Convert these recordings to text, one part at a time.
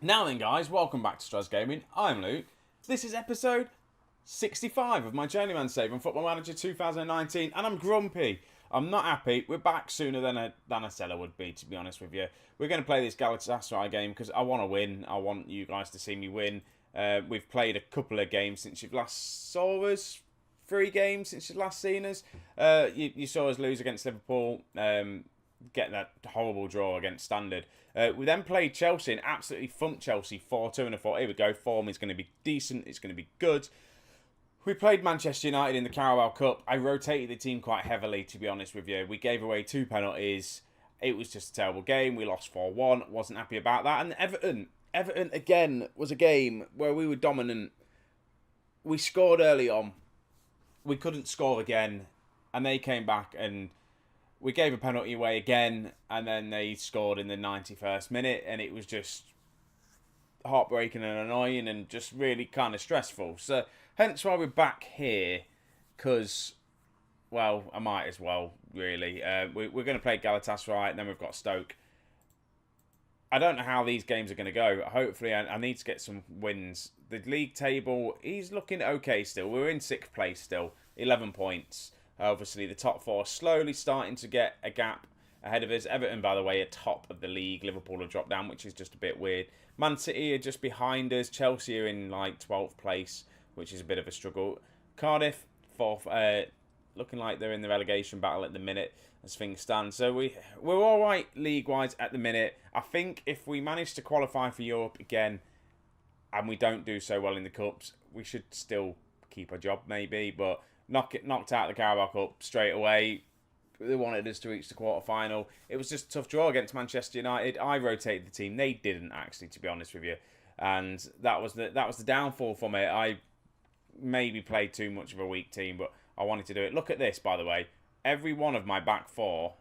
Now then, guys, welcome back to Strasz Gaming. I'm Luke. This is episode 65 of my Journeyman save on Football Manager 2019, and I'm grumpy. I'm not happy. We're back sooner than I said I would be, to be honest with you. We're going to play this Galatasaray game because I want to win. I want you guys to see me win. We've played a couple of games since you've last saw us. 3 games since you've last seen us. You saw us lose against Liverpool. Get that horrible draw against Standard. We then played Chelsea and absolutely thumped Chelsea 4-2, and I thought, here we go, form is going to be decent, it's going to be good. We played Manchester United in the Carabao Cup. I rotated the team quite heavily, to be honest with you. We gave away 2 penalties. It was just a terrible game. We lost 4-1. Wasn't happy about that. And Everton again was a game where we were dominant. We scored early on. We couldn't score again, and they came back and we gave a penalty away again, and then they scored in the 91st minute, and it was just heartbreaking and annoying and just really kind of stressful. So hence why we're back here, because, well, I might as well, really. We're going to play Galatasaray, and then we've got Stoke. I don't know how these games are going to go. Hopefully, I need to get some wins. The league table, he's looking okay still. We're in 6th place still, 11 points. Obviously, the top 4 slowly starting to get a gap ahead of us. Everton, by the way, are top of the league. Liverpool have dropped down, which is just a bit weird. Man City are just behind us. Chelsea are in like 12th place, which is a bit of a struggle. Cardiff, 4th, looking like they're in the relegation battle at the minute as things stand. So we're all right league-wise at the minute. I think if we manage to qualify for Europe again and we don't do so well in the Cups, we should still keep our job maybe, but knocked out the Carabao Cup straight away. They wanted us to reach the quarter-final. It was just a tough draw against Manchester United. I rotated the team. They didn't, actually, to be honest with you. And that was the downfall for me. I maybe played too much of a weak team, but I wanted to do it. Look at this, by the way. Every one of my back 4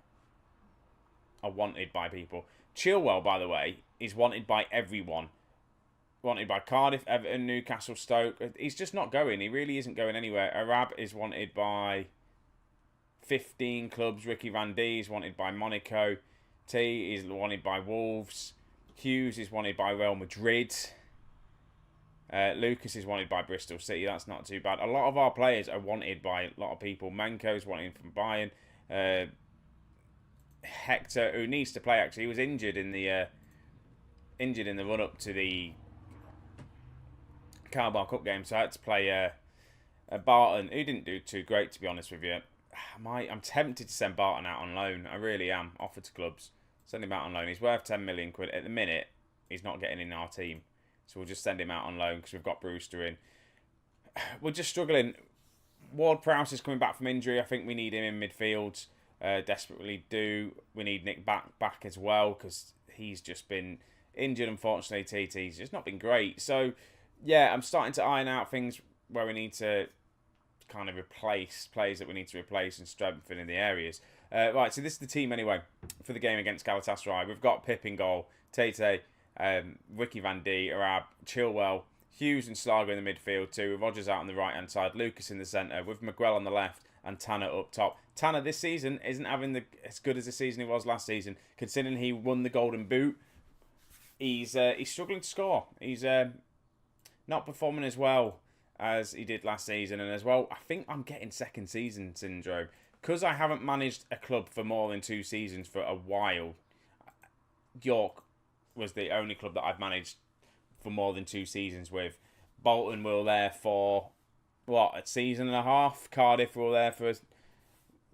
are wanted by people. Chilwell, by the way, is wanted by everyone. Wanted by Cardiff, Everton, Newcastle, Stoke. He's just not going. He really isn't going anywhere. Arab is wanted by 15 clubs. Ricky Van D is wanted by Monaco. T is wanted by Wolves. Hughes is wanted by Real Madrid. Lucas is wanted by Bristol City. That's not too bad. A lot of our players are wanted by a lot of people. Manco is wanted from Bayern. Hector, who needs to play, actually, he was injured in the run-up to the Carabao Cup game, so I had to play Barton, who didn't do too great, to be honest with you. I'm tempted to send Barton out on loan. I really am. Offered to clubs. Send him out on loan. He's worth 10 million quid. At the minute, he's not getting in our team. So we'll just send him out on loan because we've got Brewster in. We're just struggling. Ward-Prowse is coming back from injury. I think we need him in midfield. Desperately do. We need Nick back as well because he's just been injured, unfortunately. TT's just not been great. So yeah, I'm starting to iron out things where we need to kind of replace players that we need to replace and strengthen in the areas. Right, so this is the team anyway for the game against Galatasaray. We've got Pip in goal, Tate, Ricky Van D, Arab, Chilwell, Hughes and Slager in the midfield too, with Rodgers out on the right-hand side, Lucas in the centre, with Miguel on the left and Tanner up top. Tanner this season isn't having as good as the season he was last season, considering he won the Golden Boot. He's struggling to score. He's not performing as well as he did last season, and as well, I think I'm getting second season syndrome because I haven't managed a club for more than 2 seasons for a while. York was the only club that I've managed for more than 2 seasons with. Bolton were there for a season and a half. Cardiff were there for.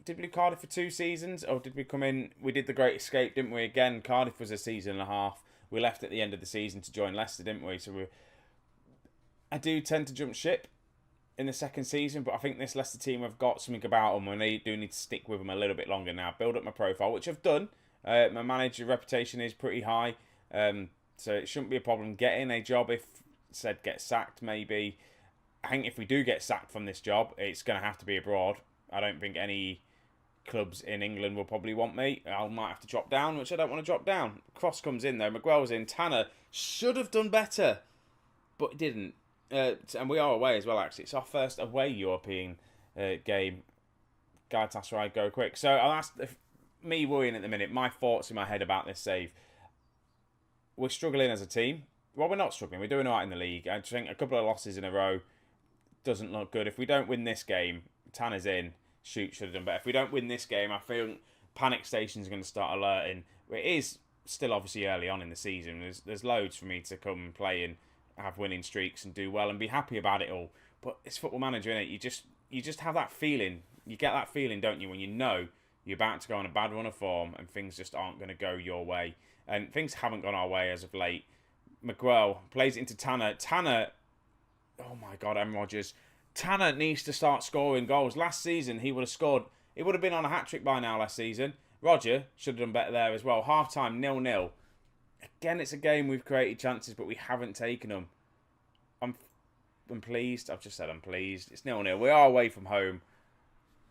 Did we do Cardiff for 2 seasons, or did we come in? We did the Great Escape, didn't we? Again, Cardiff was a season and a half. We left at the end of the season to join Leicester, didn't we? So I do tend to jump ship in the second season, but I think this Leicester team have got something about them, and they do need to stick with them a little bit longer now. Build up my profile, which I've done. My manager reputation is pretty high, so it shouldn't be a problem getting a job if said get sacked maybe. I think if we do get sacked from this job, it's going to have to be abroad. I don't think any clubs in England will probably want me. I might have to drop down, which I don't want to drop down. Cross comes in though. Miguel's in. Tanner should have done better, but didn't. And we are away as well, actually. It's our first away European game. Galatasaray go quick. So I'll ask me worrying at the minute. My thoughts in my head about this save. We're struggling as a team. Well, we're not struggling. We're doing all right in the league. I think a couple of losses in a row doesn't look good. If we don't win this game, Tanner's in. Shoot, should have done better. If we don't win this game, I feel panic station's going to start alerting. It is still obviously early on in the season. There's loads for me to come and play and have winning streaks and do well and be happy about it all. But it's Football Manager, innit? You just have that feeling. You get that feeling, don't you, when you know you're about to go on a bad run of form and things just aren't going to go your way. And things haven't gone our way as of late. Miguel plays it into Tanner. Tanner, oh my God, M. Rogers. Tanner needs to start scoring goals. Last season, he would have scored. He would have been on a hat-trick by now last season. Roger should have done better there as well. Half-time, 0-0. Again, it's a game we've created chances, but we haven't taken them. I'm pleased. I've just said I'm pleased. It's 0-0. We are away from home.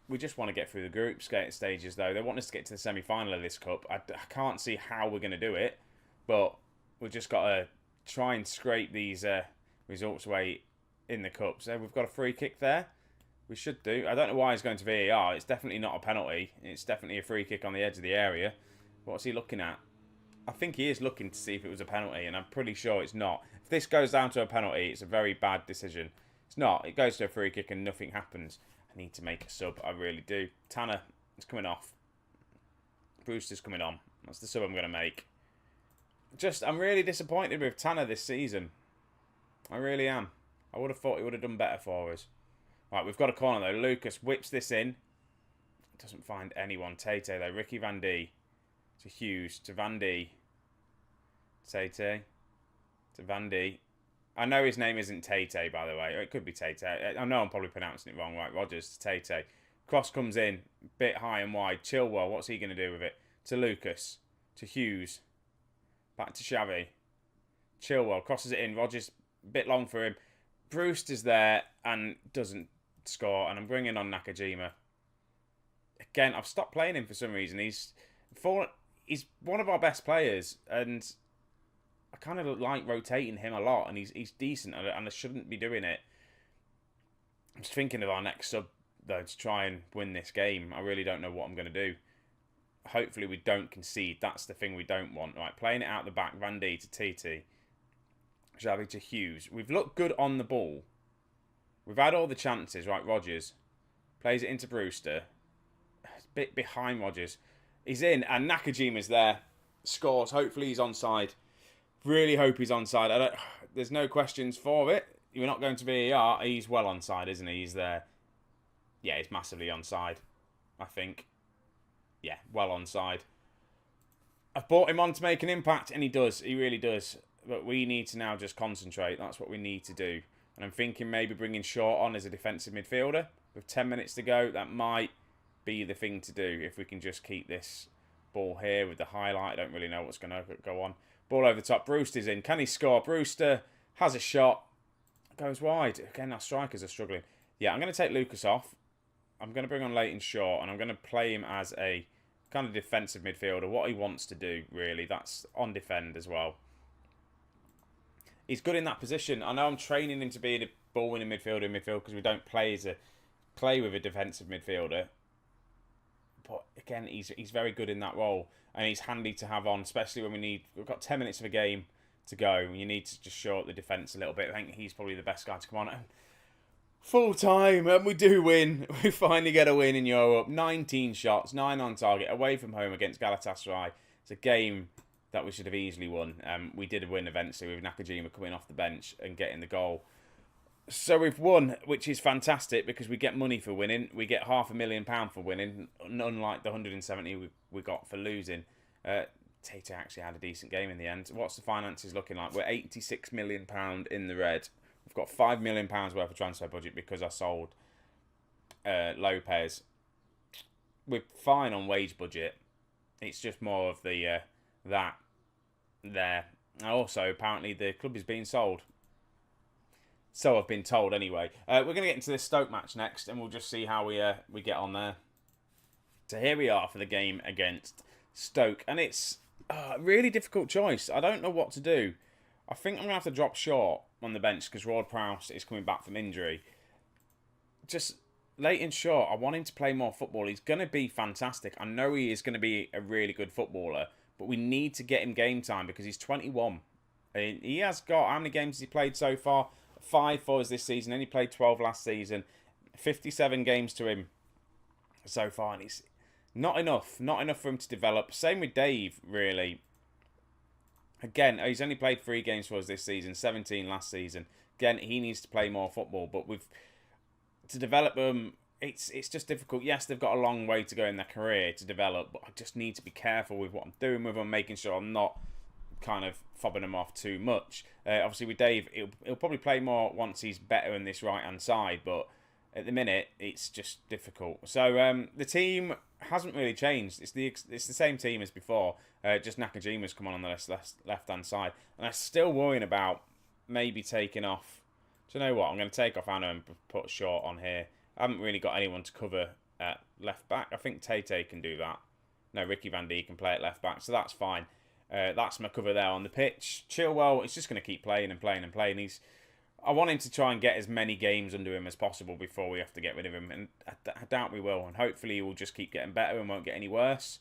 We just want to get through the group stages, though. They want us to get to the semi-final of this cup. I can't see how we're going to do it, but we've just got to try and scrape these results away in the cup. So we've got a free kick there. We should do. I don't know why he's going to VAR. It's definitely not a penalty. It's definitely a free kick on the edge of the area. What's he looking at? I think he is looking to see if it was a penalty, and I'm pretty sure it's not. If this goes down to a penalty, it's a very bad decision. It's not. It goes to a free kick and nothing happens. I need to make a sub. I really do. Tanner is coming off. Brewster's coming on. That's the sub I'm going to make. I'm really disappointed with Tanner this season. I really am. I would have thought he would have done better for us. Right, we've got a corner though. Lucas whips this in. Doesn't find anyone. Tate though. Ricky Van D. To Hughes. To Van D. Tate. To Van D. I know his name isn't Tate, by the way. Or it could be Tate. I know I'm probably pronouncing it wrong. Right, Rogers to Tate. Cross comes in. Bit high and wide. Chilwell, what's he going to do with it? To Lucas. To Hughes. Back to Xavi. Chilwell crosses it in. Rogers, bit long for him. Brewster's there and doesn't score. And I'm bringing on Nakajima. Again, I've stopped playing him for some reason. He's one of our best players. And I kind of like rotating him a lot. And he's decent. And I shouldn't be doing it. I'm just thinking of our next sub, though, to try and win this game. I really don't know what I'm going to do. Hopefully we don't concede. That's the thing we don't want. Right, playing it out the back. Van D to TT. Xavi to Hughes. We've looked good on the ball. We've had all the chances. Right, Rogers. Plays it into Brewster. It's a bit behind Rogers. He's in and Nakajima's there. Scores. Hopefully he's onside. Really hope he's onside. There's no questions for it. You're not going to VAR. He's well onside, isn't he? He's there. Yeah, he's massively onside, I think. Yeah, well onside. I've brought him on to make an impact, and he does. He really does. But we need to now just concentrate. That's what we need to do. And I'm thinking maybe bringing Shaw on as a defensive midfielder. With 10 minutes to go, that might be the thing to do. If we can just keep this ball here with the highlight. I don't really know what's going to go on. Ball over the top. Brewster's in. Can he score? Brewster has a shot. Goes wide. Again, our strikers are struggling. Yeah, I'm going to take Lucas off. I'm going to bring on Leighton Shaw, and I'm going to play him as a kind of defensive midfielder. What he wants to do, really. That's on defend as well. He's good in that position. I know I'm training him to be a ball-winning midfielder in midfield because we don't play with a defensive midfielder. But again, he's very good in that role, and he's handy to have on, especially when we've got 10 minutes of a game to go. And you need to just show up the defence a little bit. I think he's probably the best guy to come on. Full time, and we do win. We finally get a win in Europe. 19 shots, 9 on target, away from home against Galatasaray. It's a game that we should have easily won. We did win eventually with Nakajima coming off the bench and getting the goal. So we've won, which is fantastic because we get money for winning. We get £500,000 for winning, unlike the 170 we got for losing. Tate actually had a decent game in the end. What's the finances looking like? We're £86 million in the red. We've got £5 million worth of transfer budget because I sold Lopez. We're fine on wage budget. It's just more of the that there. And also, apparently, the club is being sold. So I've been told anyway. We're going to get into this Stoke match next, and we'll just see how we get on there. So here we are for the game against Stoke, and it's a really difficult choice. I don't know what to do. I think I'm going to have to drop short on the bench because Ward-Prowse is coming back from injury. Just Leighton Shaw, I want him to play more football. He's going to be fantastic. I know he is going to be a really good footballer, but we need to get him game time because he's 21. He has got, how many games has he played so far? 5 for us this season, and he played 12 last season. 57 games to him so far, and he's not enough for him to develop. Same with Dave, really. Again, he's only played 3 games for us this season, 17 last season. Again, he needs to play more football, but to develop them, it's just difficult. Yes, they've got a long way to go in their career to develop, but I just need to be careful with what I'm doing with them, making sure I'm not kind of fobbing them off too much. Obviously, with Dave, he'll probably play more once he's better in this right-hand side, but at the minute, it's just difficult. So the team hasn't really changed. It's the same team as before. Just Nakajima's come on the left-hand side. And I'm still worrying about maybe taking off. Do you know what? I'm going to take off Anna and put Short on here. I haven't really got anyone to cover at left-back. I think Tate can do that. No, Ricky Van Dijk can play at left-back, so that's fine. That's my cover there on the pitch. Chilwell, he's just going to keep playing and playing and playing. I want him to try and get as many games under him as possible before we have to get rid of him. And I doubt we will. And hopefully he will just keep getting better and won't get any worse.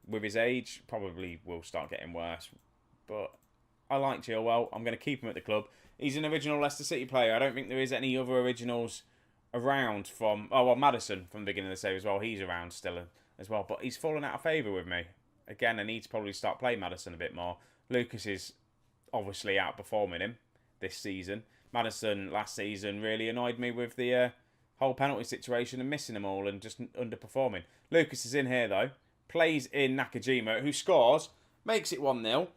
With his age, probably will start getting worse. But I like Chilwell. I'm going to keep him at the club. He's an original Leicester City player. I don't think there is any other originals around from... Oh, well, Maddison from the beginning of the season as well. He's around still as well. But he's fallen out of favour with me. Again, I need to probably start playing Maddison a bit more. Lucas is obviously outperforming him this season. Maddison last season really annoyed me with the whole penalty situation and missing them all and just underperforming. Lucas is in here though. Plays in Nakajima, who scores, makes it 1-0.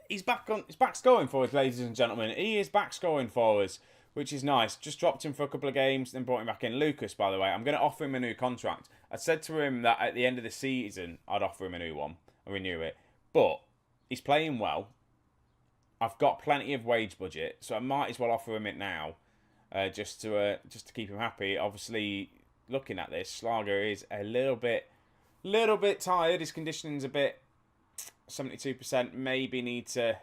He's back scoring for us, ladies and gentlemen. He is back scoring for us, which is nice. Just dropped him for a couple of games, then brought him back in. Lucas, by the way, I'm going to offer him a new contract. I said to him that at the end of the season, I'd offer him a new one and renew it. But he's playing well. I've got plenty of wage budget, so I might as well offer him it now, just to keep him happy. Obviously, looking at this, Schlager is a little bit tired. His conditioning's a bit 72%. Maybe need to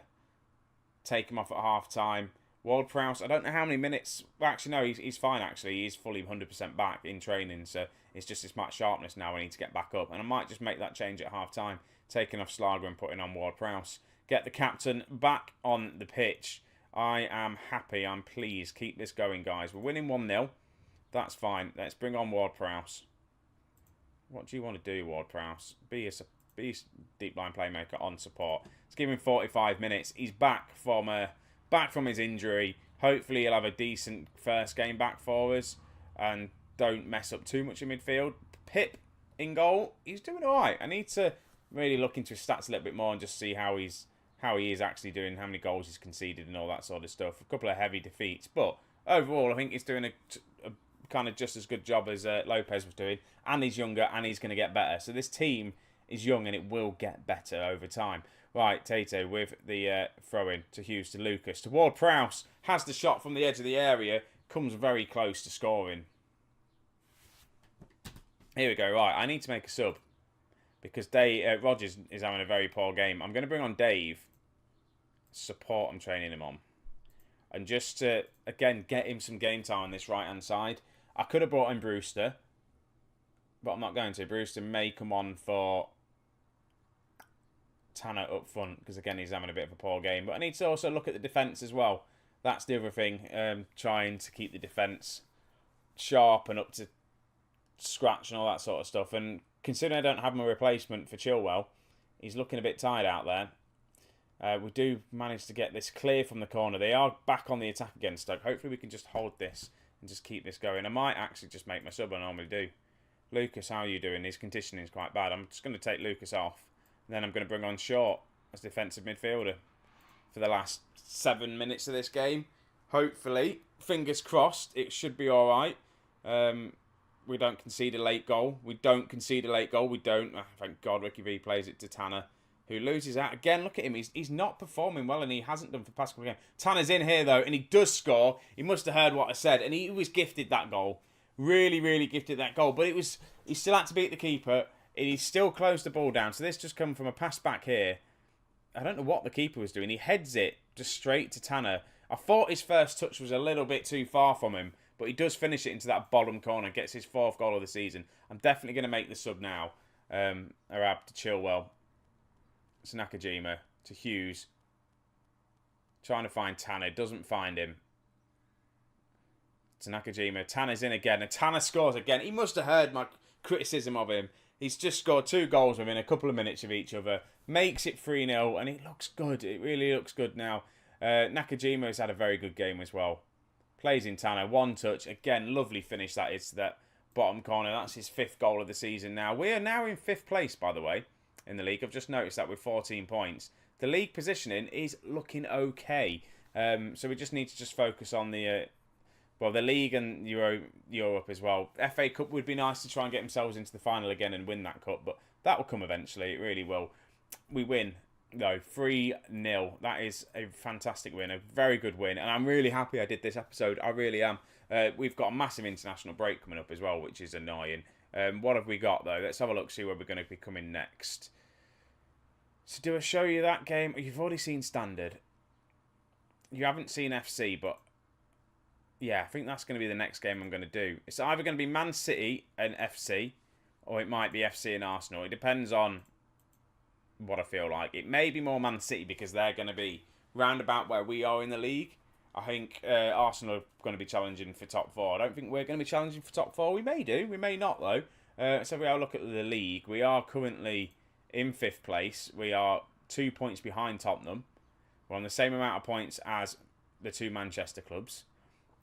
take him off at half time. Ward-Prowse, I don't know how many minutes. Well, actually, no, he's fine. Actually, he's fully 100% back in training, so it's just his match sharpness now. I need to get back up, and I might just make that change at half time, taking off Schlager and putting on Ward-Prowse. Get the captain back on the pitch. I am happy. I'm pleased. Keep this going, guys. We're winning 1-0. That's fine. Let's bring on Ward-Prowse. What do you want to do, Ward-Prowse? Be a deep line playmaker on support. Let's give him 45 minutes. He's back from his injury. Hopefully he'll have a decent first game back for us and don't mess up too much in midfield. Pip in goal. He's doing all right. I need to really look into his stats a little bit more and just see how he is actually doing, how many goals he's conceded and all that sort of stuff. A couple of heavy defeats, but overall I think he's doing a kind of just as good job as Lopez was doing, and he's younger and he's going to get better. So this team is young and it will get better over time. Right, Tate with the throw-in to Hughes to Lucas. To Ward-Prowse, has the shot from the edge of the area, comes very close to scoring. Here we go, right, I need to make a sub. Because Rogers is having a very poor game. I'm going to bring on Dave. Support I'm training him on. And just to, again, get him some game time on this right-hand side. I could have brought in Brewster. But I'm not going to. Brewster may come on for Tanner up front. Because, again, he's having a bit of a poor game. But I need to also look at the defence as well. That's the other thing. Trying to keep the defence sharp and up to scratch and all that sort of stuff. And considering I don't have my replacement for Chilwell, he's looking a bit tired out there. We do manage to get this clear from the corner. They are back on the attack again, Stoke. Hopefully we can just hold this and just keep this going. I might actually just make my sub I normally do. Lucas, how are you doing? His conditioning is quite bad. I'm just going to take Lucas off. And then I'm going to bring on Short as defensive midfielder for the last 7 minutes of this game. Hopefully, fingers crossed, it should be all right. We don't concede a late goal. We don't. Oh, thank God Ricky V plays it to Tanner, who loses out. Again, look at him. He's not performing well, and he hasn't done for the past couple of games. Tanner's in here, though, and he does score. He must have heard what I said, and he was gifted that goal. Really, really gifted that goal. But he still had to beat the keeper, and he still closed the ball down. So this just come from a pass back here. I don't know what the keeper was doing. He heads it just straight to Tanner. I thought his first touch was a little bit too far from him, but he does finish it into that bottom corner, gets his 4th goal of the season. I'm definitely going to make the sub now. Arab to Chilwell. To Nakajima. To Hughes. Trying to find Tanner. Doesn't find him. To Nakajima. Tanner's in again. And Tanner scores again. He must have heard my criticism of him. He's just scored 2 goals within a couple of minutes of each other. Makes it 3-0. And it looks good. It really looks good now. Nakajima has had a very good game as well. Plays in Tanner. 1 touch. Again, lovely finish that is to that bottom corner. That's his 5th goal of the season now. We are now in 5th place, by the way, in the league. I've just noticed that with 14 points. The league positioning is looking okay. So we just need to just focus on the league and Europe as well. FA Cup would be nice to try and get themselves into the final again and win that cup, but that will come eventually. It really will. We win, though, 3-0. That is a fantastic win, a very good win, and I'm really happy I did this episode. I really am. We've got a massive international break coming up as well, which is annoying. What have we got, though? Let's have a look, see where we're going to be coming next. So do I show you that game? You've already seen Standard. You haven't seen FC, but yeah, I think that's going to be the next game I'm going to do. It's either going to be Man City and FC, or it might be FC and Arsenal. It depends on what I feel like. It may be more Man City because they're going to be round about where we are in the league. I think Arsenal are going to be challenging for top 4. I don't think we're going to be challenging for top 4. We may do. We may not, though. So if we have a look at the league, we are currently in 5th place. We are 2 points behind Tottenham. We're on the same amount of points as the 2 Manchester clubs.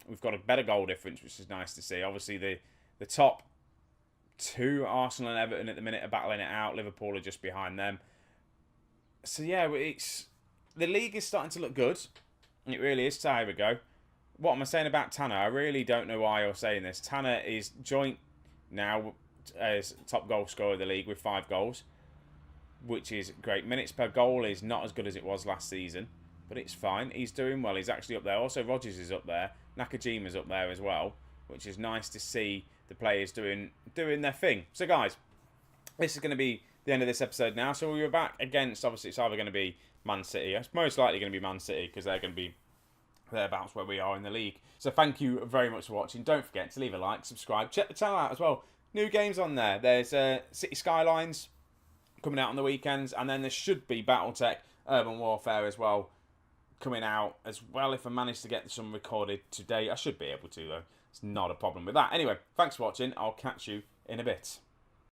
We've got a better goal difference, which is nice to see. Obviously, the top 2, Arsenal and Everton at the minute, are battling it out. Liverpool are just behind them. So yeah, the league is starting to look good. It really is. So here we go. What am I saying about Tanner? I really don't know why you're saying this. Tanner is joint now as top goal scorer of the league with 5 goals, which is great. Minutes per goal is not as good as it was last season, but it's fine. He's doing well. He's actually up there. Also, Rodgers is up there. Nakajima's up there as well, which is nice to see the players doing their thing. So, guys, this is going to be the end of this episode now. So we're back against, obviously, it's either going to be Man City. It's most likely going to be Man City because they're going to be thereabouts where we are in the league. So thank you very much for watching. Don't forget to leave a like, subscribe, check the channel out as well. New games on there. There's City Skylines coming out on the weekends, and then there should be Battletech Urban Warfare as well coming out as well. If I manage to get some recorded today, I should be able to, though. It's not a problem with that. Anyway, thanks for watching. I'll catch you in a bit.